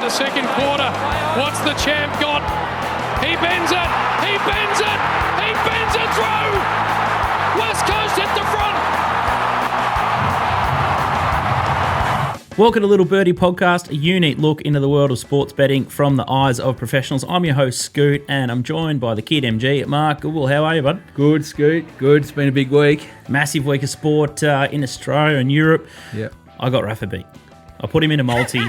the second quarter. What's the champ got? He bends it. He bends it. He bends it through. West Coast hit the front. Welcome to Little Birdie Podcast, a unique look into the world of sports betting from the eyes of professionals. I'm your host, Scoot, and I'm joined by the Kid MG, Mark Goodwill. How are you, bud? Good, Scoot. Good. It's been a big week. Massive week of sport in Australia and Europe. Yep. I got Rafa beat. I put him in a multi.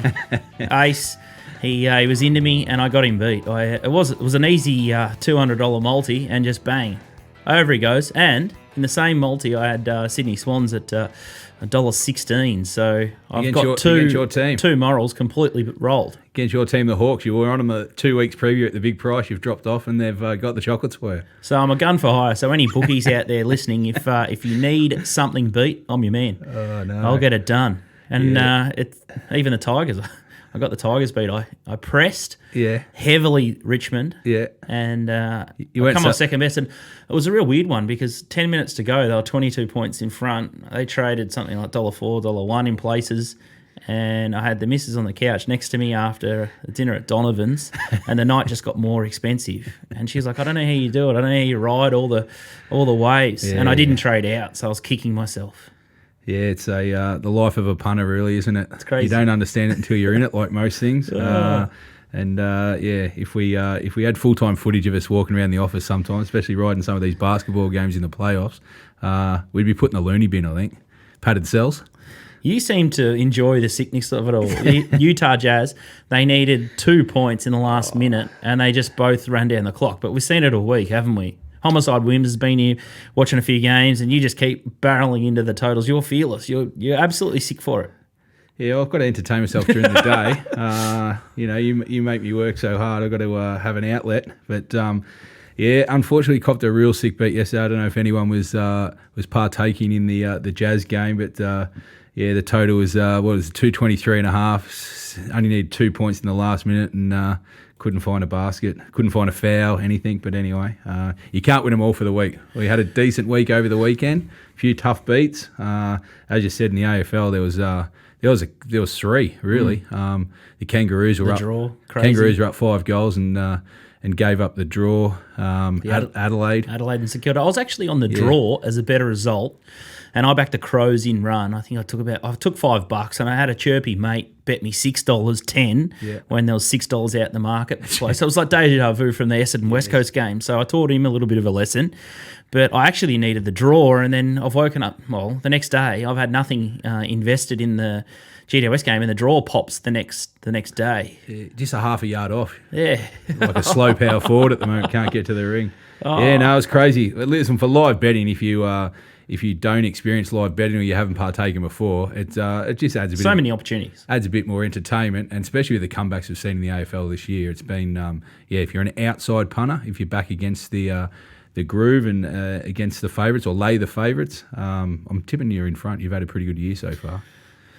Ace. He was into me, and I got him beat. It was an easy $200 multi, and just bang, over he goes. And in the same multi, I had Sydney Swans at $1.16. So I've got two morals completely rolled. Against your team, the Hawks, you were on them 2 weeks preview at the big price. You've dropped off, and they've got the chocolates for you. So I'm a gun for hire. So any bookies out there listening, if you need something beat, I'm your man. Oh, no. I'll get it done. And even the Tigers. I got the Tigers beat. I pressed heavily Richmond. Yeah. And I come on second best. And it was a real weird one because 10 minutes to go, they were 22 points in front. They traded something like $1.04, $1 in places. And I had the missus on the couch next to me after dinner at Donovan's, and the night just got more expensive. And she's like, I don't know how you do it. I don't know how you ride all the waves. Yeah, and I didn't trade out, so I was kicking myself. Yeah, it's the life of a punter, really, isn't it? It's crazy. You don't understand it until you're in it, like most things. If we had full-time footage of us walking around the office sometimes, especially riding some of these basketball games in the playoffs, we'd be put in the loony bin, I think. Padded cells. You seem to enjoy the sickness of it all. Utah Jazz, they needed 2 points in the last minute, and they just both ran down the clock. But we've seen it all week, haven't we? Homicide Wims has been here watching a few games, and you just keep barreling into the totals. You're fearless. You're absolutely sick for it. Yeah, I've got to entertain myself during the day. You make me work so hard. I've got to have an outlet. But unfortunately, copped a real sick beat yesterday. I don't know if anyone was partaking in the Jazz game, but the total was 223.5. Only needed 2 points in the last minute, and couldn't find a basket, couldn't find a foul, anything. But anyway, you can't win them all for the week. We had a decent week over the weekend, a few tough beats. As you said, in the AFL, there was three really. The Kangaroos were Kangaroos were up 5 goals and gave up the draw. Adelaide and secured. I was actually on the draw as a better result. And I backed the Crows in run. I think I took $5, and I had a chirpy mate bet me $6.10 when there was $6 out in the marketplace. So it was like deja vu from the Essendon West Coast game. So I taught him a little bit of a lesson. But I actually needed the draw, and then I've woken up, the next day, I've had nothing invested in the GWS game, and the draw pops the next day. Yeah, just a half a yard off. Yeah. Like a slow power forward at the moment, can't get to the ring. Oh. Yeah, no, it's crazy. Listen, for live betting, if you don't experience live betting or you haven't partaken before, it just adds a bit. Many opportunities. Adds a bit more entertainment, and especially with the comebacks we've seen in the AFL this year, it's been if you're an outside punter, if you're back against the groove and against the favourites or lay the favourites, I'm tipping you're in front. You've had a pretty good year so far.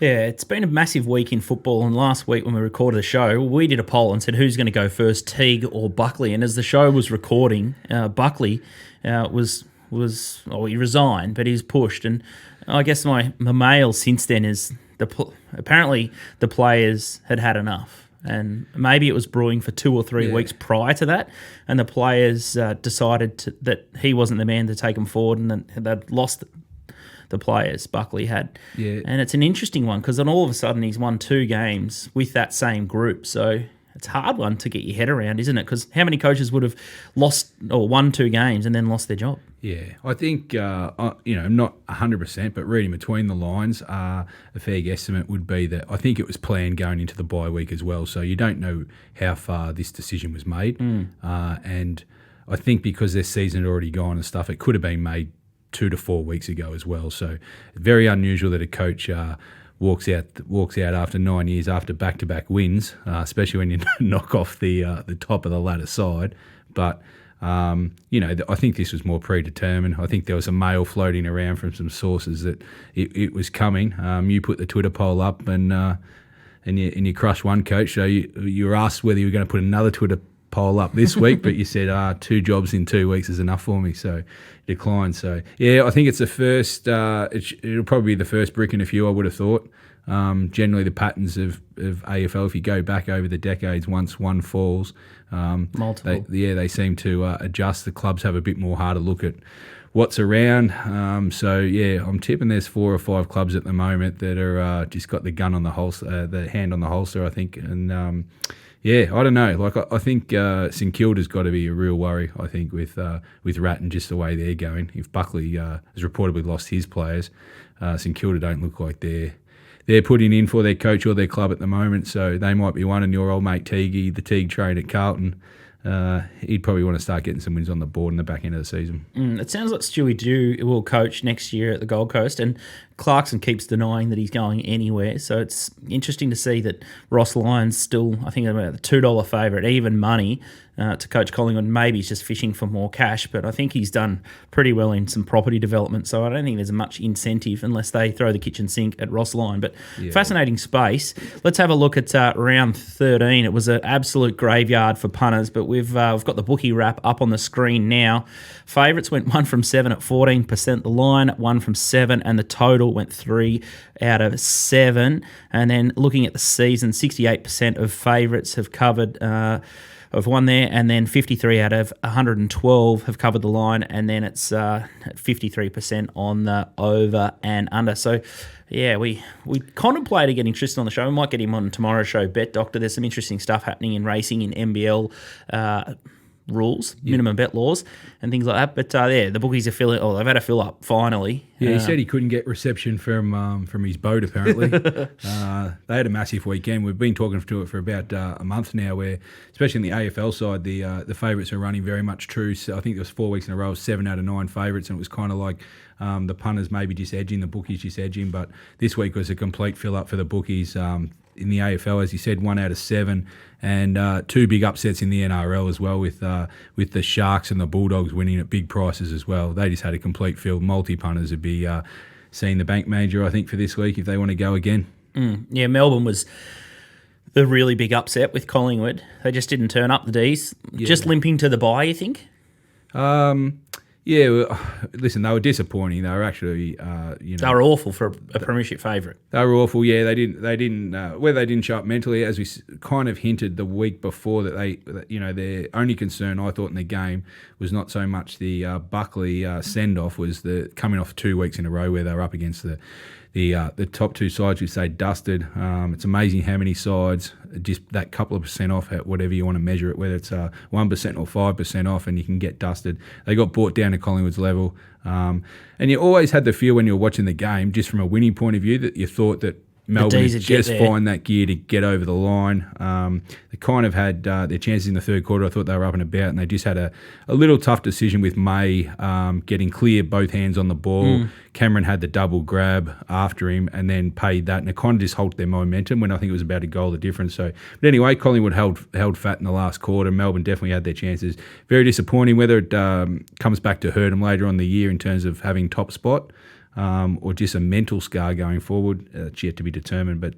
Yeah, it's been a massive week in football, and last week when we recorded the show, we did a poll and said who's going to go first, Teague or Buckley, and as the show was recording, Buckley he resigned, but he's pushed, and I guess my mail since then is apparently the players had enough, and maybe it was brewing for 2 or 3 weeks prior to that, and the players decided that he wasn't the man to take them forward, and then they'd lost the players Buckley had. Yeah. And it's an interesting one because then all of a sudden he's won 2 games with that same group, so it's a hard one to get your head around, isn't it? Because how many coaches would have lost or won 2 games and then lost their job? Yeah, I think, not 100%, but reading between the lines, a fair guesstimate would be that I think it was planned going into the bye week as well, so you don't know how far this decision was made. And I think because their season had already gone and stuff, it could have been made 2 to 4 weeks ago as well. So very unusual that a coach walks out after 9 years after back-to-back wins, especially when you knock off the top of the ladder side. But I think this was more predetermined. I think there was a mail floating around from some sources that it was coming. You put the Twitter poll up and you crushed one coach. So you were asked whether you were going to put another Twitter poll up this week, but you said 2 jobs in 2 weeks is enough for me, so declined. So yeah, I think it's the first. It'll probably be the first brick in a few, I would have thought. Generally, the patterns of AFL, if you go back over the decades, once one falls, Multiple. they seem to adjust. The clubs have a bit more harder look at what's around. I'm tipping there's 4 or 5 clubs at the moment that are just got the gun on the holster, the hand on the holster, I think. And I don't know. Like I think St Kilda's got to be a real worry. I think with Ratton, just the way they're going. If Buckley has reportedly lost his players, St Kilda don't look like they're putting in for their coach or their club at the moment. So they might be one. And your old mate Teague, the Teague trainer at Carlton, he'd probably want to start getting some wins on the board in the back end of the season. It sounds like Stewie Dew will coach next year at the Gold Coast, and Clarkson keeps denying that he's going anywhere. So it's interesting to see that Ross Lyon's still, I think, about the $2 favourite, even money, to coach Collingwood. Maybe he's just fishing for more cash, but I think he's done pretty well in some property development. So I don't think there's much incentive unless they throw the kitchen sink at Ross Lyon. But fascinating space. Let's have a look at round 13. It was an absolute graveyard for punters, but we've got the bookie wrap up on the screen now. Favourites went 1 from 7 at 14%. The line 1 from 7, and the total went 3 out of 7. And then looking at the season, 68% of favourites have covered. Of one there, and then 53 out of 112 have covered the line, and then it's at 53% on the over and under. So, we contemplated getting Tristan on the show. We might get him on tomorrow's show, Bet Doctor. There's some interesting stuff happening in racing, in NBL rules, minimum bet laws, and things like that. But the bookies are filling. Oh, they've had to fill up finally. Yeah, he said he couldn't get reception from his boat. Apparently, they had a massive weekend. We've been talking to it for about a month now. Where, especially in the AFL side, the favourites are running very much true. So I think there was 4 weeks in a row, 7 out of 9 favourites, and it was kind of like the punters maybe just edging, the bookies just edging. But this week was a complete fill up for the bookies. In the AFL, as you said, 1 out of 7, and 2 big upsets in the NRL as well, with the Sharks and the Bulldogs winning at big prices as well. They just had a complete field. Multi-punters would be seeing the bank major, I think, for this week if they want to go again. Yeah, Melbourne was the really big upset with Collingwood. They just didn't turn up, the D's. Yeah. Just limping to the bye, you think? Listen, they were disappointing. They were actually, they were awful for a premiership favourite. They were awful. Yeah, they didn't. Whether they didn't show up mentally, as we kind of hinted the week before, that their only concern, I thought, in the game was not so much the Buckley send off, was the coming off 2 weeks in a row where they were up against the top 2 sides, which they dusted. It's amazing how many sides, just that couple of percent off, at whatever you want to measure it, whether it's 1% or 5% off, and you can get dusted. They got brought down to Collingwood's level. And you always had the feel when you were watching the game, just from a winning point of view, that you thought that Melbourne would just find that gear to get over the line. They kind of had their chances in the third quarter. I thought they were up and about, and they just had a little tough decision with May getting clear, both hands on the ball. Cameron had the double grab after him and then paid that, and it kind of just halted their momentum when I think it was about a goal of difference. So, but anyway, Collingwood held fat in the last quarter. Melbourne definitely had their chances. Very disappointing. Whether it comes back to hurt them later on in the year in terms of having top spot, or just a mental scar going forward, it's yet to be determined. But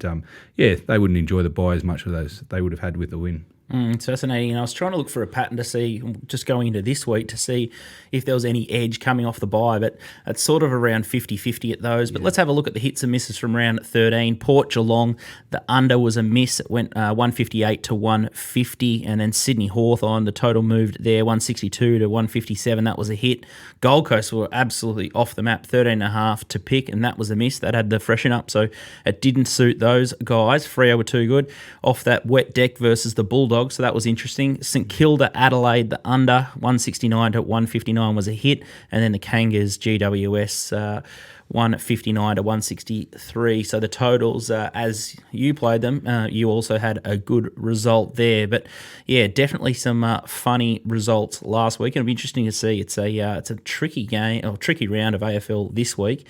they wouldn't enjoy the bye as much as they would have had with the win. It's fascinating. And I was trying to look for a pattern to see, just going into this week, to see if there was any edge coming off the bye, but it's sort of around 50-50 at those. But let's have a look at the hits and misses from round 13. Port Geelong, the under was a miss. It went 158 to 150, and then Sydney Hawthorn, the total moved there, 162 to 157. That was a hit. Gold Coast were absolutely off the map, 13.5 to pick, and that was a miss. That had the freshen up, so it didn't suit those guys. Freo were too good. Off that wet deck versus the Bulldogs, so that was interesting. St Kilda, Adelaide, the under, 169 to 159 was a hit, and then the Kangas, GWS, 159 to 163. So the totals, as you played them, you also had a good result there. But yeah, definitely some funny results last week, and it'll be interesting to see. It's a tricky game, or tricky round of AFL this week.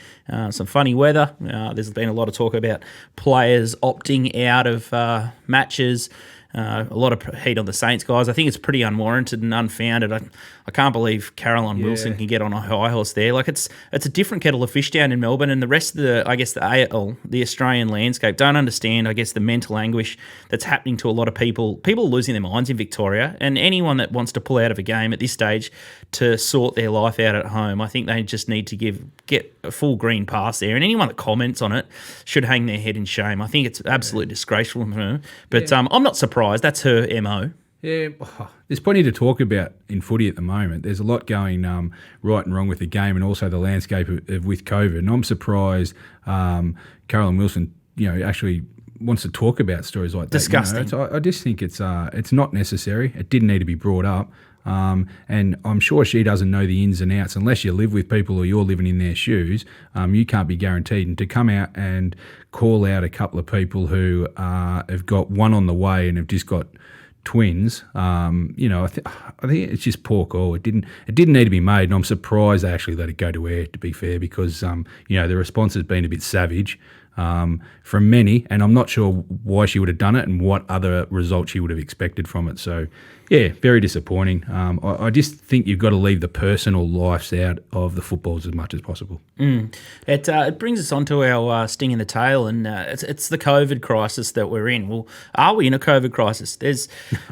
Some funny weather. There's been a lot of talk about players opting out of matches. A lot of heat on the Saints guys. I think it's pretty unwarranted and unfounded. I can't believe Caroline Wilson can get on a high horse there. Like it's a different kettle of fish down in Melbourne, and the rest of the AL, the Australian landscape, don't understand, I guess, the mental anguish that's happening to a lot of people. People are losing their minds in Victoria, and anyone that wants to pull out of a game at this stage to sort their life out at home, I think they just need to get a full green pass there, and anyone that comments on it should hang their head in shame. I think it's absolutely disgraceful from her, but I'm not surprised. That's her MO. Yeah, there's plenty to talk about in footy at the moment. There's a lot going right and wrong with the game, and also the landscape with COVID. And I'm surprised Caroline Wilson, actually wants to talk about stories like that. Disgusting. I just think it's not necessary. It didn't need to be brought up. And I'm sure she doesn't know the ins and outs. Unless you live with people or you're living in their shoes, you can't be guaranteed. And to come out and call out a couple of people who have got one on the way and have just got twins, I think it's just poor call. It didn't need to be made, and I'm surprised they actually let it go to air, to be fair, because the response has been a bit savage from many, and I'm not sure why she would have done it and what other result she would have expected from it. So, yeah, very disappointing. I just think you've got to leave the personal lives out of the footballs as much as possible. It brings us on to our sting in the tail, and it's the COVID crisis that we're in. Well, are we in a COVID crisis? There's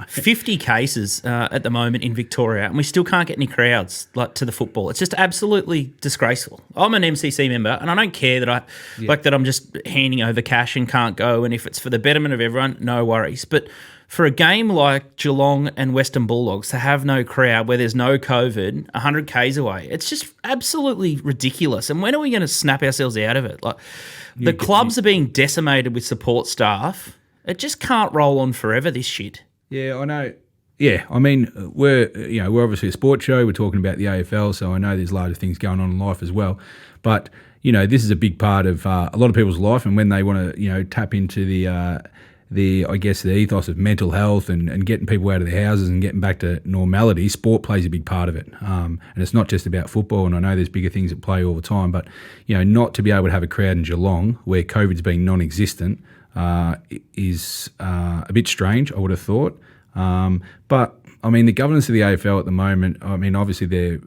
50 cases at the moment in Victoria, and we still can't get any crowds to the football. It's just absolutely disgraceful. I'm an MCC member, and I don't care that that I'm just handing over cash and can't go, and if it's for the betterment of everyone, no worries. But for a game like Geelong and Western Bulldogs to have no crowd where there's no COVID 100 Ks away, it's just absolutely ridiculous. And when are we going to snap ourselves out of it? The clubs are being decimated with support staff. It just can't roll on forever, this shit. Yeah, I know. Yeah, I mean, we're obviously a sports show. We're talking about the AFL, so I know there's a lot of things going on in life as well. But, this is a big part of a lot of people's life, and when they want to, tap into the ethos of mental health and getting people out of their houses and getting back to normality, sport plays a big part of it. And it's not just about football, and I know there's bigger things at play all the time, but, not to be able to have a crowd in Geelong where COVID's been non-existent is a bit strange, I would have thought. But, I mean, the governance of the AFL at the moment, I mean, obviously they're,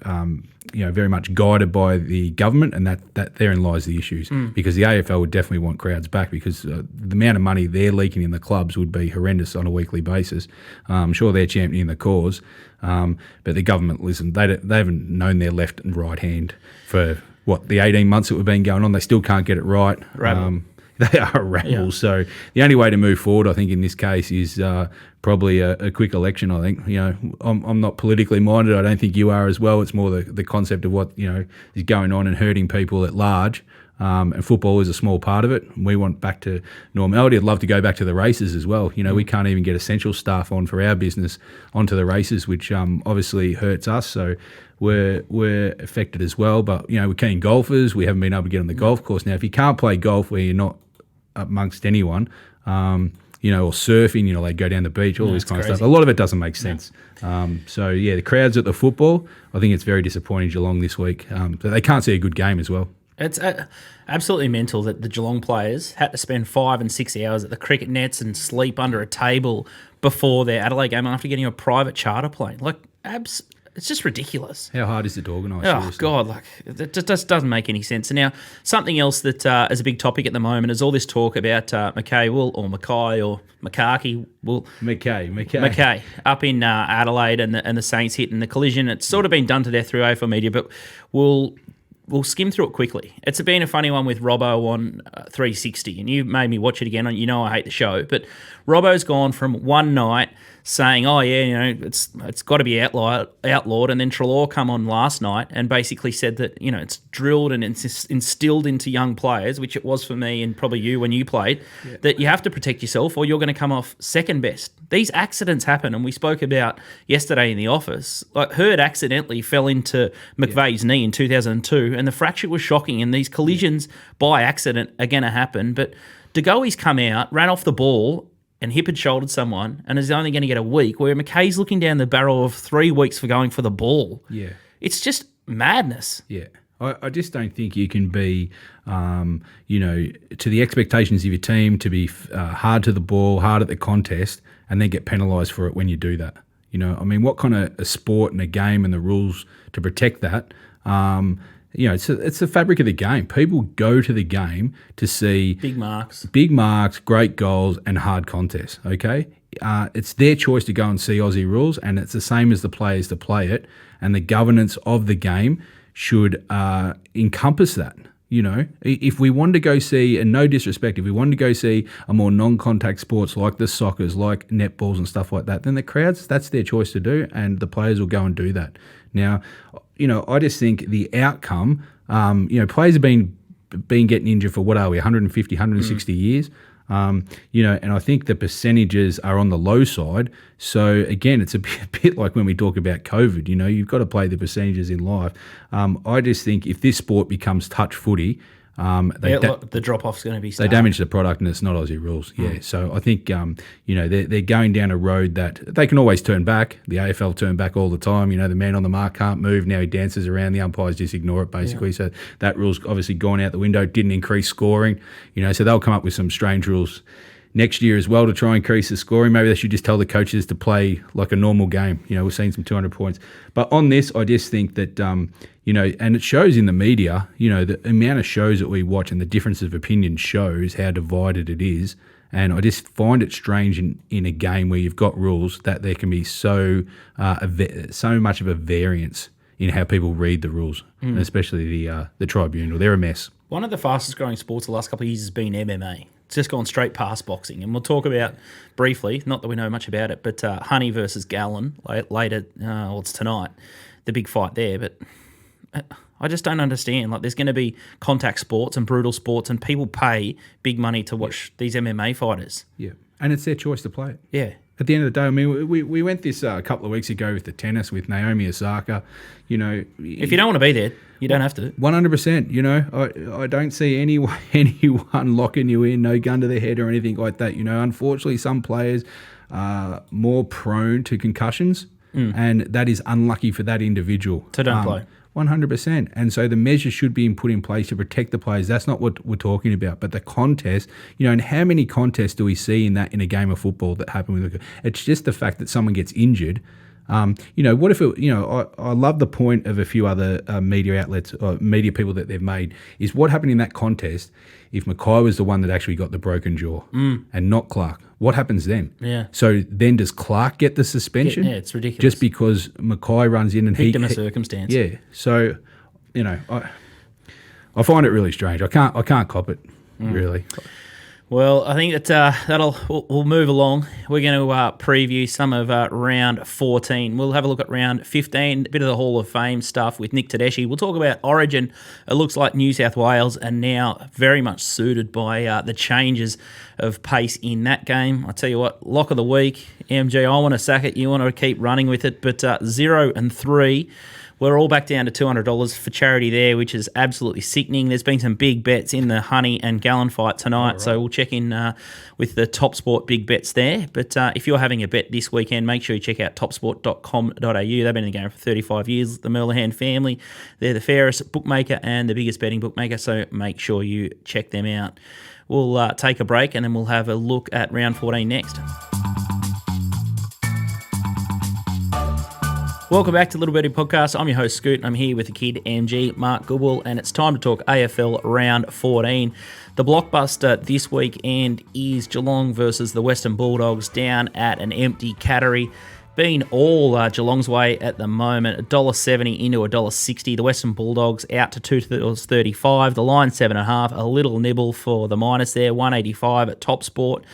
very much guided by the government, and that therein lies the issues. Because the AFL would definitely want crowds back, because the amount of money they're leaking in the clubs would be horrendous on a weekly basis. I'm sure they're championing the cause, but the government, listen, they haven't known their left and right hand for, the 18 months that we've been going on. They still can't get it right. They are a rabble. Yeah. So the only way to move forward, I think, in this case is probably a quick election, I think. I'm not politically minded. I don't think you are as well. It's more the concept of what, is going on and hurting people at large. And football is a small part of it. We want back to normality. I'd love to go back to the races as well. We can't even get essential staff on for our business onto the races, which obviously hurts us. So we're affected as well. But, we're keen golfers. We haven't been able to get on the golf course. Now, if you can't play golf where you're not amongst anyone, or surfing, they go down the beach, all this kind of stuff. A lot of it doesn't make sense. The crowds at the football, I think it's very disappointing Geelong this week. They can't see a good game as well. It's absolutely mental that the Geelong players had to spend 5 and 6 hours at the cricket nets and sleep under a table before their Adelaide game after getting a private charter plane. It's just ridiculous. How hard is it to organise? Oh, God, it just doesn't make any sense. And now, something else that is a big topic at the moment is all this talk about Mackay up in Adelaide and the Saints hitting the collision. It's sort of been done to death through AFL media, but we'll skim through it quickly. It's been a funny one with Robbo on 360, and you made me watch it again. I hate the show, but Robbo's gone from one night saying, it's got to be outlawed, and then Treloar come on last night and basically said that, it's drilled and it's instilled into young players, which it was for me and probably you when you played, that you have to protect yourself or you're going to come off second best. These accidents happen, and we spoke about yesterday in the office. Hurd accidentally fell into McVeigh's knee in 2002, and the fracture was shocking, and these collisions by accident are going to happen. But De Goey's come out, ran off the ball, and hip and shouldered someone, and is only going to get a week, where McKay's looking down the barrel of 3 weeks for going for the ball. Yeah. It's just madness. Yeah. I just don't think you can be, to the expectations of your team, to be hard to the ball, hard at the contest, and then get penalised for it when you do that. You know, I mean, what kind of a sport and a game and the rules to protect that? You know, it's the fabric of the game. People go to the game to see Big marks, great goals, and hard contests. Okay, it's their choice to go and see Aussie rules, and it's the same as the players to play it. And the governance of the game should encompass that. You know, if we wanted to go see, and no disrespect, if we wanted to go see a more non-contact sports like the soccers, like netballs and stuff like that, then the crowds, that's their choice to do, and the players will go and do that. Now, you know, I just think the outcome, you know, players have been getting injured for, what are we, 150, 160 years? You know, and I think the percentages are on the low side. So again, it's a bit like when we talk about COVID, you know, you've got to play the percentages in life. I just think if this sport becomes touch footy, the drop-off's going to be they damage the product, and it's not Aussie rules. Yeah, so I think you know, they're going down a road that they can always turn back. The AFL turn back all the time. You know, the man on the mark can't move. Now he dances around. The umpires just ignore it basically. Yeah. So that rule's obviously gone out the window. Didn't increase scoring. You know, so they'll come up with some strange rules next year as well to try and increase the scoring. Maybe they should just tell the coaches to play like a normal game. You know, we're seeing some 200 points. But on this, I just think that, you know, and it shows in the media, you know, the amount of shows that we watch and the difference of opinion shows how divided it is. And I just find it strange in a game where you've got rules that there can be so much of a variance in how people read the rules, and especially the tribunal. They're a mess. One of the fastest growing sports the last couple of years has been MMA. It's just gone straight past boxing. And we'll talk about briefly, not that we know much about it, but Huni versus Gallen later, well, it's tonight, the big fight there. But I just don't understand. Like, there's going to be contact sports and brutal sports, and people pay big money to watch these MMA fighters. Yeah, and it's their choice to play it. Yeah. At the end of the day, I mean, we went this a couple of weeks ago with the tennis with Naomi Osaka. You know, if you don't want to be there, you don't have to. 100%. You know, I don't see anyone locking you in, no gun to the head or anything like that. You know, unfortunately, some players are more prone to concussions, and that is unlucky for that individual. So don't play. 100%. And so the measures should be put in place to protect the players. That's not what we're talking about. But the contest, you know, and how many contests do we see in a game of football that happen with? It's just the fact that someone gets injured. You know, what if it, you know, I love the point of a few other media outlets or media people that they've made is what happened in that contest if Mackay was the one that actually got the broken jaw and not Clark. What happens then? Yeah. So then does Clark get the suspension? Yeah, it's ridiculous. Just because Mackay runs in and victim of circumstance. Yeah. So, you know, I find it really strange. I can't cop it, really. Well, I think that we'll move along. We're going to preview some of round 14. We'll have a look at round 15, a bit of the Hall of Fame stuff with Nick Tedeschi. We'll talk about Origin. It looks like New South Wales are now very much suited by the changes of pace in that game. I tell you what, lock of the week, MG, I want to sack it. You want to keep running with it, but 0-3. We're all back down to $200 for charity there, which is absolutely sickening. There's been some big bets in the Huni and Gallen fight tonight, so we'll check in with the Top Sport big bets there. But if you're having a bet this weekend, make sure you check out topsport.com.au. They've been in the game for 35 years. The Merlihan family, they're the fairest bookmaker and the biggest betting bookmaker, so make sure you check them out. We'll take a break, and then we'll have a look at round 14 next. Welcome back to Little Birdie Podcast. I'm your host, Scoot. I'm here with the kid, MG, Mark Goodwill, and it's time to talk AFL round 14. The blockbuster this weekend is Geelong versus the Western Bulldogs down at an empty Cattery. Being all Geelong's way at the moment, $1.70 into $1.60. The Western Bulldogs out to $2.35. The line 7.5. A little nibble for the minus there, $1.85 at Top Sport.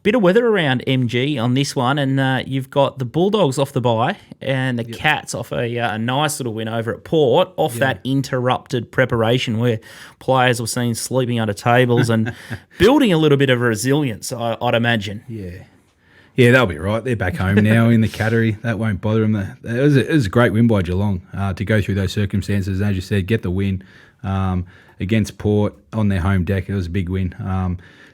Bit of weather around MG on this one, and you've got the Bulldogs off the bye and the Cats off a nice little win over at Port off that interrupted preparation where players were seen sleeping under tables and building a little bit of resilience, I'd imagine. Yeah, they'll be right. They're back home now in the Cattery. That won't bother them. It was a great win by Geelong to go through those circumstances. As you said, get the win against Port on their home deck. It was a big win.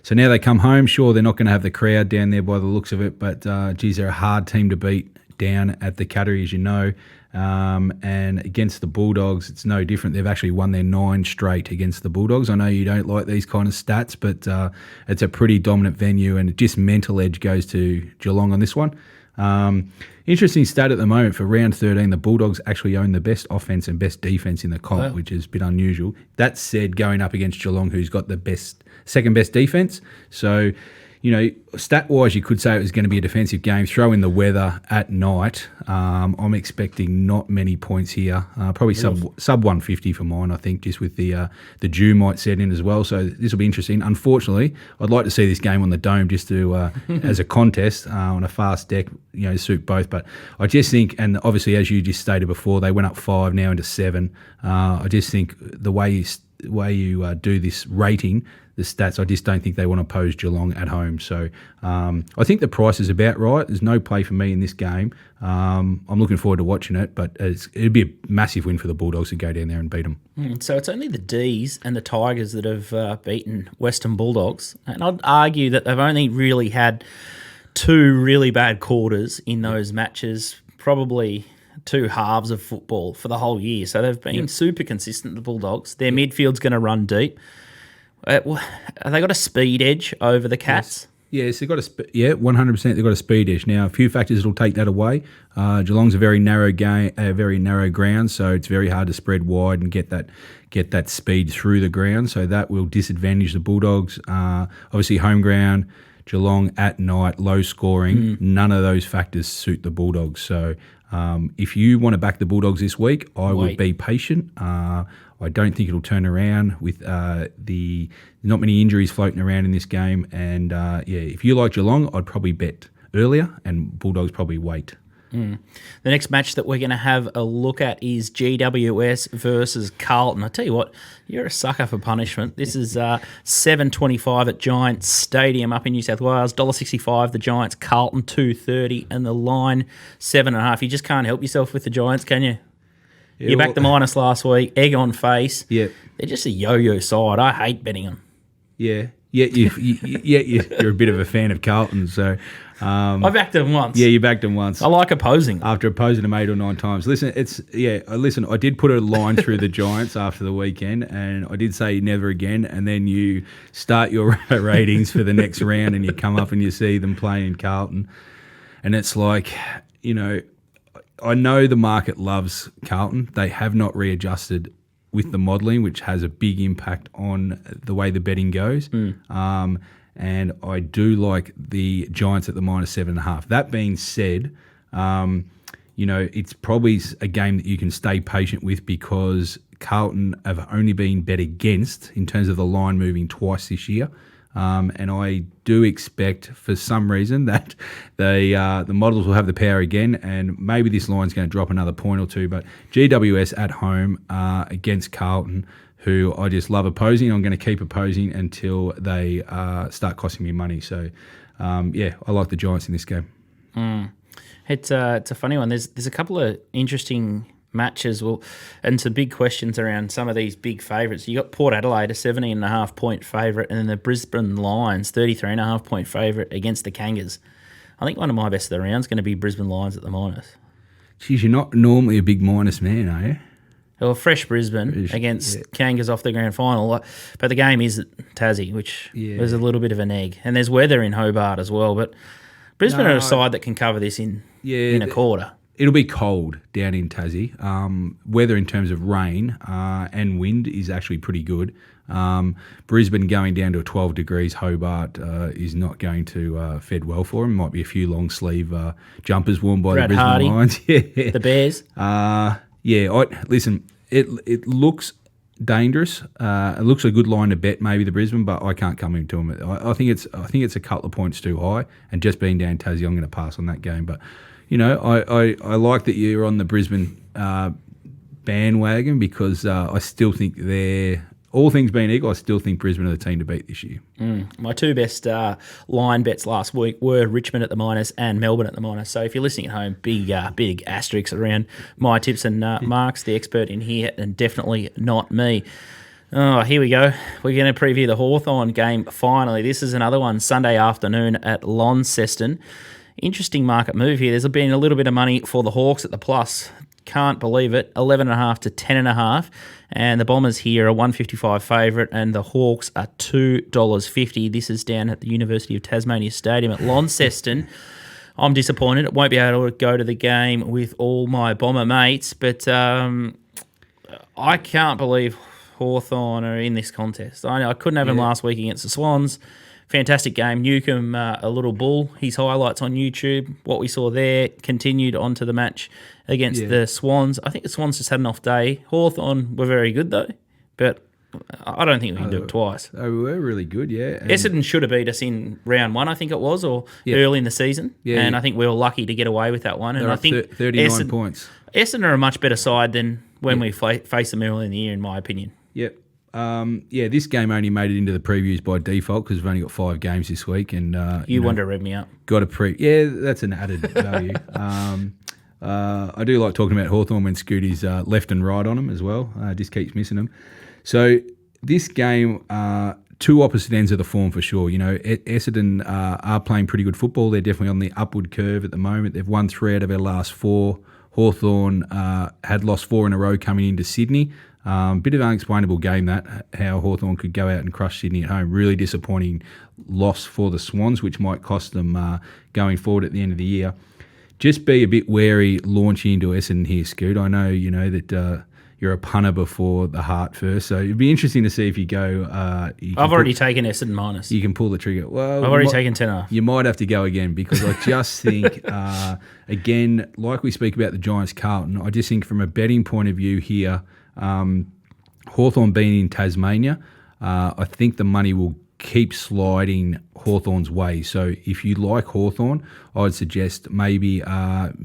So now they come home. Sure, they're not going to have the crowd down there by the looks of it, but, geez, they're a hard team to beat down at the Cattery, as you know. And against the Bulldogs, it's no different. They've actually won their 9 straight against the Bulldogs. I know you don't like these kind of stats, but it's a pretty dominant venue, and just mental edge goes to Geelong on this one. Interesting stat at the moment for round 13, the Bulldogs actually own the best offense and best defense in the comp, which is a bit unusual. That said, going up against Geelong, who's got the second best defense. So, stat-wise, you could say it was going to be a defensive game. Throw in the weather at night. I'm expecting not many points here. Probably sub 150 for mine, I think, just with the dew might set in as well. So this will be interesting. Unfortunately, I'd like to see this game on the Dome just to as a contest on a fast deck, suit both. But I just think, and obviously as you just stated before, they went up 5 now into 7. I just think the way you do this rating, the stats, I just don't think they want to pose Geelong at home. So I think the price is about right. There's no play for me in this game. I'm looking forward to watching it, but it'd be a massive win for the Bulldogs to go down there and beat them. So it's only the D's and the Tigers that have beaten Western Bulldogs. And I'd argue that they've only really had 2 really bad quarters in those matches, probably 2 halves of football for the whole year. So they've been super consistent, the Bulldogs. Their midfield's going to run deep. Have they got a speed edge over the Cats? Yes, they've got 100%. They've got a speed edge. Now, a few factors will take that away. Geelong's a very narrow ground, so it's very hard to spread wide and get that speed through the ground. So that will disadvantage the Bulldogs. Obviously, home ground, Geelong at night, low scoring. None of those factors suit the Bulldogs. So if you want to back the Bulldogs this week, I would be patient. I don't think it'll turn around with the not many injuries floating around in this game. And, if you like Geelong, I'd probably bet earlier, and Bulldogs probably wait. The next match that we're going to have a look at is GWS versus Carlton. I tell you what, you're a sucker for punishment. This is $7.25 at Giants Stadium up in New South Wales. $1.65 the Giants, Carlton $2.30, and the line 7.5. You just can't help yourself with the Giants, can you? Yeah, you backed the minus last week, egg on face. Yeah, they're just a yo-yo side. I hate betting them. Yeah, you're a bit of a fan of Carlton, so. I backed them once. Yeah, you backed them once. I like opposing. After opposing them 8 or 9 times. Listen, I did put a line through the Giants after the weekend, and I did say never again, and then you start your ratings for the next round, and you come up and you see them playing in Carlton, and it's like, I know the market loves Carlton. They have not readjusted with the modelling, which has a big impact on the way the betting goes. And I do like the Giants at the minus 7.5. That being said, it's probably a game that you can stay patient with, because Carlton have only been bet against in terms of the line moving twice this year. And I do expect, for some reason, that the models will have the power again, and maybe this line's going to drop another point or 2. But GWS at home against Carlton, who I just love opposing. I'm going to keep opposing until they start costing me money. So, I like the Giants in this game. It's a funny one. There's a couple of interesting matches, and some big questions around some of these big favourites. You got Port Adelaide, a 17.5 point favourite, and then the Brisbane Lions, 33.5 point favourite against the Kangas. I think one of my best of the round is going to be Brisbane Lions at the minus. Geez, you're not normally a big minus man, are you? Well, fresh Brisbane against Kangas off the grand final, but the game is at Tassie, which is a little bit of an egg, and there's weather in Hobart as well. But Brisbane are a side that can cover this in a quarter. It'll be cold down in Tassie. Weather in terms of rain and wind is actually pretty good. Brisbane going down to 12 degrees, Hobart is not going to fed well for them. Might be a few long sleeve jumpers worn by Brad the Brisbane Hardy, Lions. The Bears. Listen, it looks dangerous. It looks a good line to bet, maybe the Brisbane, but I can't come into them. I think it's a couple of points too high, and just being down Tassie, I'm going to pass on that game. But I like that you're on the Brisbane bandwagon, because I still think all things being equal, I still think Brisbane are the team to beat this year. My 2 best line bets last week were Richmond at the minus and Melbourne at the minus. So if you're listening at home, big asterisks around my tips, and Mark's the expert in here, and definitely not me. Oh, here we go. We're going to preview the Hawthorn game finally. This is another one, Sunday afternoon at Launceston. Interesting market move here. There's been a little bit of money for the Hawks at the plus. can't believe it, 11.5 to 10.5. And the Bombers here are 155 favourite, and the Hawks are $2.50. This is down at the University of Tasmania Stadium at Launceston. I'm disappointed. I won't be able to go to the game with all my Bomber mates, but I can't believe Hawthorn are in this contest. I couldn't have him last week against the Swans. Fantastic game. Newcomb, a little bull. His highlights on YouTube, what we saw there, continued onto the match against the Swans. I think the Swans just had an off day. Hawthorn were very good, though, but I don't think we can do it twice. They were really good, yeah. And Essendon should have beat us in round 1, I think it was, or early in the season. Yeah, and I think we were lucky to get away with that one. And I think 39 points. Essendon are a much better side than when we face them early in the year, in my opinion. Yep. This game only made it into the previews by default because we've only got 5 games this week. And you want to rev me up. That's an added value. I do like talking about Hawthorn when Scooty's left and right on them as well. Just keeps missing them. So this game, 2 opposite ends of the form for sure. Essendon are playing pretty good football. They're definitely on the upward curve at the moment. They've won 3 out of their last 4. Hawthorn had lost 4 in a row coming into Sydney. Bit of an unexplainable game that, how Hawthorn could go out and crush Sydney at home. Really disappointing loss for the Swans, which might cost them going forward at the end of the year. Just be a bit wary launching into Essendon here, Scoot. I know that you're a punter before the heart first, so it'd be interesting to see if you go. I've already taken Essendon minus. You can pull the trigger. Well, I've already taken 10.5. You might have to go again because I just think, again, like we speak about the Giants Carlton, I just think from a betting point of view here, Hawthorn being in Tasmania, I think the money will keep sliding Hawthorn's way. So if you like Hawthorn, I would suggest maybe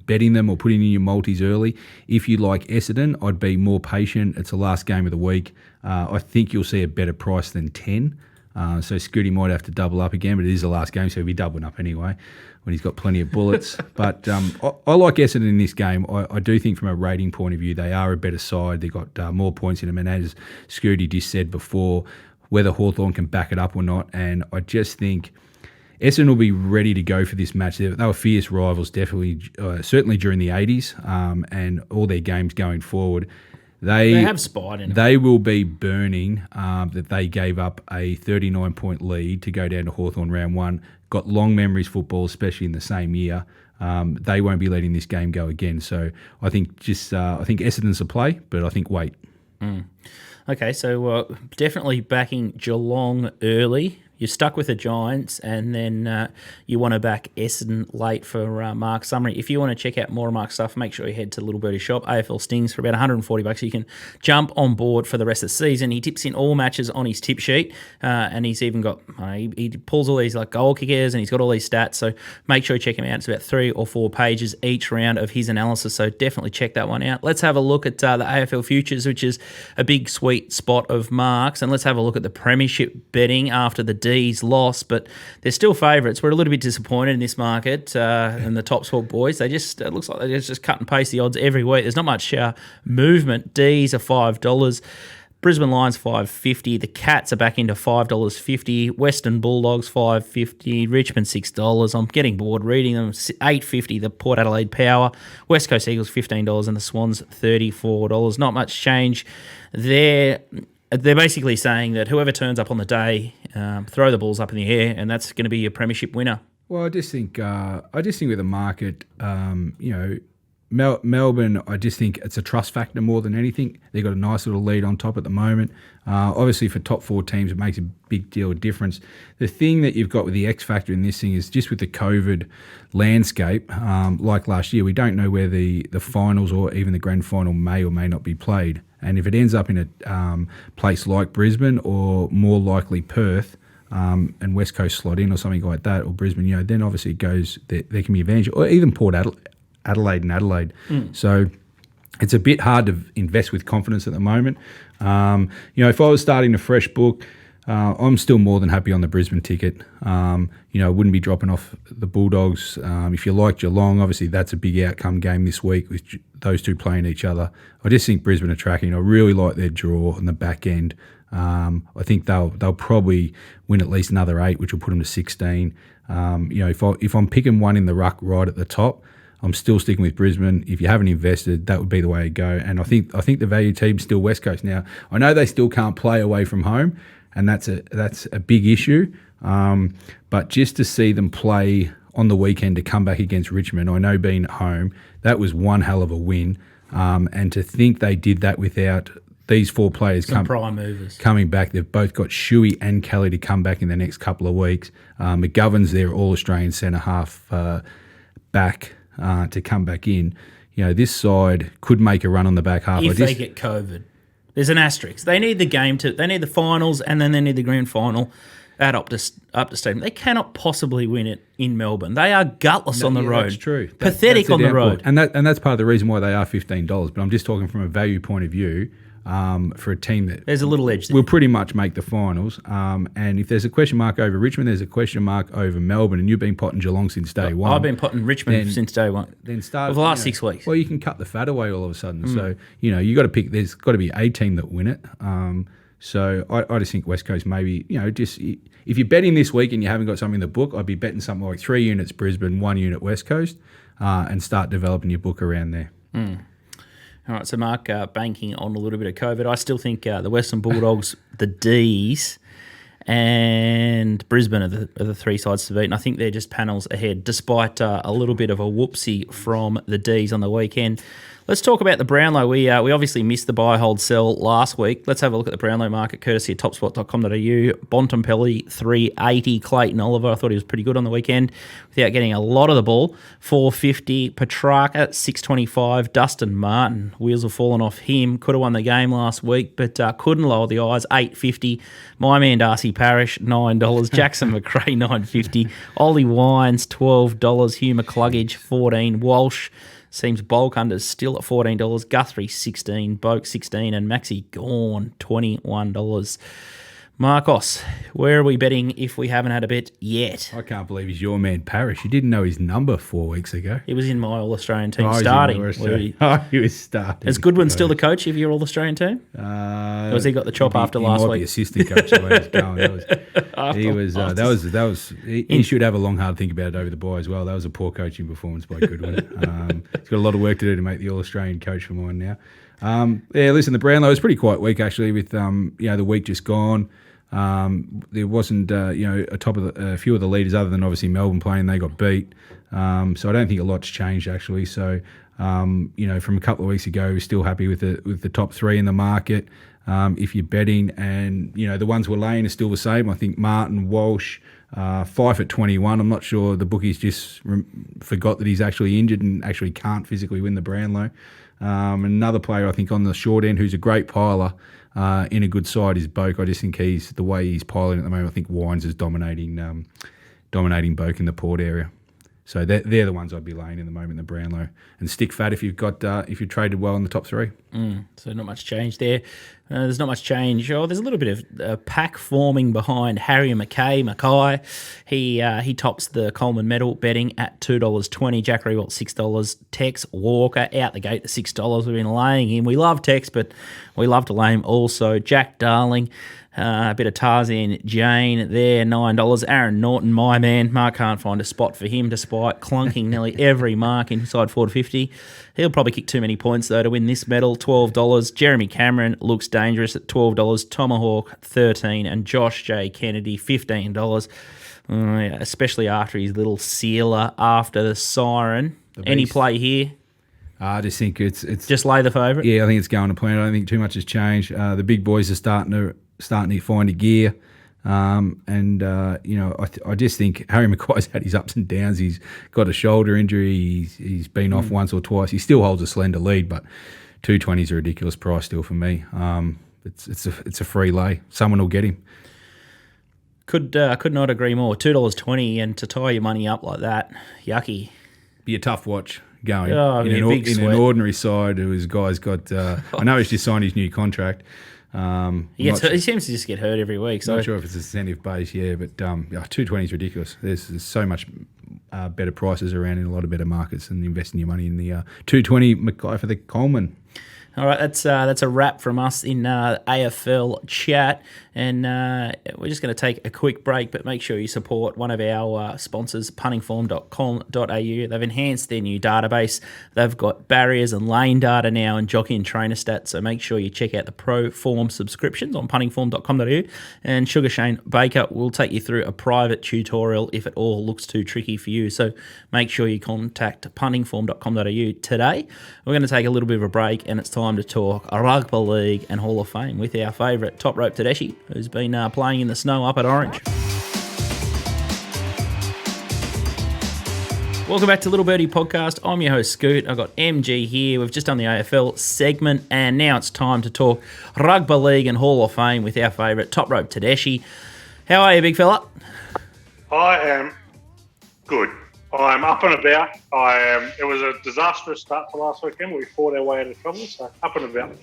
betting them or putting in your multis early. If you like Essendon, I'd be more patient. It's the last game of the week. I think you'll see a better price than 10. So Scooty might have to double up again, but it is the last game, so he'll be doubling up anyway when he's got plenty of bullets. But I like Essendon in this game. I do think from a rating point of view, they are a better side. They've got more points in them. And as Scooty just said before, whether Hawthorn can back it up or not. And I just think Essendon will be ready to go for this match. They were fierce rivals, definitely, certainly during the 80s and all their games going forward. They have spied in it. They will be burning that they gave up a 39-point lead to go down to Hawthorn round 1. Got long memories football, especially in the same year. They won't be letting this game go again. So I think Essendon's a play, but I think wait. Okay, so definitely backing Geelong early. You're stuck with the Giants, and then you want to back Essendon late for Mark's summary. If you want to check out more of Mark's stuff, make sure you head to Little Birdie Shop, AFL Stings, for about $140. You can jump on board for the rest of the season. He tips in all matches on his tip sheet, and he's even got he pulls all these like goal kickers, and he's got all these stats. So make sure you check him out. It's about 3 or 4 pages each round of his analysis. So definitely check that one out. Let's have a look at the AFL futures, which is a big sweet spot of Mark's, and let's have a look at the premiership betting after the D's loss, but they're still favourites. We're a little bit disappointed in this market, and the top sport boys, it looks like they just cut and paste the odds every week. There's not much movement. D's are $5. Brisbane Lions $5.50. The Cats are back into $5.50. Western Bulldogs $5.50. Richmond $6. I'm getting bored reading them. $8.50. The Port Adelaide Power. West Coast Eagles $15, and the Swans $34. Not much change there. They're basically saying that whoever turns up on the day, throw the balls up in the air, and that's going to be your premiership winner. Well, I just think with the market, Melbourne, I just think it's a trust factor more than anything. They've got a nice little lead on top at the moment. Obviously, for top 4 teams, it makes a big deal of difference. The thing that you've got with the X factor in this thing is just with the COVID landscape, like last year, we don't know where the finals or even the grand final may or may not be played. And if it ends up in a place like Brisbane or more likely Perth and West Coast slot in or something like that, or Brisbane, then obviously it goes, there can be advantage, or even Port Adelaide and Adelaide. So it's a bit hard to invest with confidence at the moment. If I was starting a fresh book, I'm still more than happy on the Brisbane ticket. I wouldn't be dropping off the Bulldogs. If you like Geelong, obviously that's a big outcome game this week with those two playing each other. I just think Brisbane are tracking. I really like their draw on the back end. I think they'll probably win at least another 8, which will put them to 16. If I'm picking one in the ruck right at the top, I'm still sticking with Brisbane. If you haven't invested, that would be the way to go. And I think the value team's still West Coast. Now, I know they still can't play away from home, and that's a big issue. But just to see them play on the weekend to come back against Richmond, I know being at home, that was one hell of a win. And to think they did that without these four players prime movers coming back. They've both got Shuey and Kelly to come back in the next couple of weeks. McGovern's their All-Australian centre-half back to come back in. This side could make a run on the back half. If they get COVID. There's an asterisk. They need the they need the finals, and then they need the grand final at Optus Stadium. They cannot possibly win it in Melbourne. They are gutless on the road. That's true. Pathetic that's on the road. And that's part of the reason why they are $15. But I'm just talking from a value point of view. For a team that there's a little edge there. Will pretty much make the finals. And if there's a question mark over Richmond, there's a question mark over Melbourne. And you've been potting Geelong since day one. I've been potting Richmond since day one. Then start for the last 6 weeks. Well, you can cut the fat away all of a sudden. So you got to pick. There's got to be a team that win it. So I just think West Coast maybe just if you're betting this week and you haven't got something in the book, I'd be betting something like 3 units Brisbane, 1 unit West Coast, and start developing your book around there. All right, so Mark, banking on a little bit of COVID. I still think the Western Bulldogs, the D's, and Brisbane are the three sides to beat. And I think they're just panels ahead, despite a little bit of a whoopsie from the D's on the weekend. Let's talk about the Brownlow. We obviously missed the buy, hold, sell last week. Let's have a look at the Brownlow market, courtesy of topspot.com.au. Bontempelli, 380. Clayton Oliver, I thought he was pretty good on the weekend without getting a lot of the ball. 450. Petrarca, 625. Dustin Martin, wheels have fallen off him. Could have won the game last week, but couldn't lower the eyes. 850. My man Darcy Parish, $9. Jackson McRae, $9.50. Ollie Wines, $12. Hugh McCluggage, $14. Walsh seems bulk unders still at $14. Guthrie, $16. Boak, $16. And Maxi Gawn, $21. Marcos, where are we betting if we haven't had a bet yet? I can't believe he's your man, Parish. You didn't know his number 4 weeks ago. He was in my All-Australian team starting. He was starting. Is Goodwin still the coach of your All-Australian team? Or has he got the chop after last week? He might be assistant coach the way he's going. He should have a long, hard think about it over the bye as well. That was a poor coaching performance by Goodwin. He's got a lot of work to do to make the All-Australian coach for mine now. Listen, the Brownlow was pretty quiet week actually with the week just gone. There wasn't a few of the leaders other than obviously Melbourne playing. They got beat, so I don't think a lot's changed actually. So from a couple of weeks ago, we're still happy with the top 3 in the market. If you're betting, and the ones we're laying are still the same. I think Martin, Walsh, Fife at 21. I'm not sure the bookies just forgot that he's actually injured and actually can't physically win the Brownlow. Another player I think on the short end who's a great piler in a good side is Boak. I just think the way he's piling at the moment. I think Wines is dominating Boak in the Port area. So they're the ones I'd be laying in the moment in the Brownlow, and stick fat if you've traded well in the top 3. So not much change there. There's not much change. Oh, there's a little bit of pack forming behind Harry Mackay. He tops the Coleman medal betting at $2.20. Jack Rewalt $6. Tex Walker out the gate at $6. We've been laying him. We love Tex, but we love to lay him also. Jack Darling. A bit of Tarzan Jane there, $9. Aaron Norton, my man. Mark can't find a spot for him despite clunking nearly every mark inside 450. He'll probably kick too many points, though, to win this medal, $12. Jeremy Cameron looks dangerous at $12. Tomahawk, $13. And Josh J. Kennedy, $15. Especially after his little sealer after the siren. Any play here? I just think it's just lay the favourite? Yeah, I think it's going to plan. I don't think too much has changed. The big boys are starting to find a gear. I just think Harry Mackay's had his ups and downs. He's got a shoulder injury. He's been off once or twice. He still holds a slender lead, but $2.20 is a ridiculous price still for me. It's a free lay. Someone will get him. Could not agree more. $2.20, and to tie your money up like that, yucky. Be a tough watch going in an ordinary side who his guy's got. I know he's just signed his new contract. He seems to just get hurt every week. So not sure if it's incentive based, but $2.20 is ridiculous. There's so much better prices around in a lot of better markets than investing your money in the $2.20 Mackay for the Coleman. All right, that's a wrap from us in AFL chat, and we're just going to take a quick break, but make sure you support one of our sponsors, puntingform.com.au. They've enhanced their new database. They've got barriers and lane data now and jockey and trainer stats, so make sure you check out the Pro Form subscriptions on puntingform.com.au, and Sugar Shane Baker will take you through a private tutorial if it all looks too tricky for you. So make sure you contact puntingform.com.au today. We're going to take a little bit of a break, and it's time to talk Rugby League and Hall of Fame with our favourite top rope Tedeschi, who's been playing in the snow up at Orange. Welcome back to Little Birdie Podcast. I'm your host, Scoot. I've got MG here. We've just done the AFL segment, and now it's time to talk Rugby League and Hall of Fame with our favourite top rope Tedeschi. How are you, big fella? I am good. I'm up and about. It was a disastrous start to last weekend. We fought our way out of trouble, so up and about.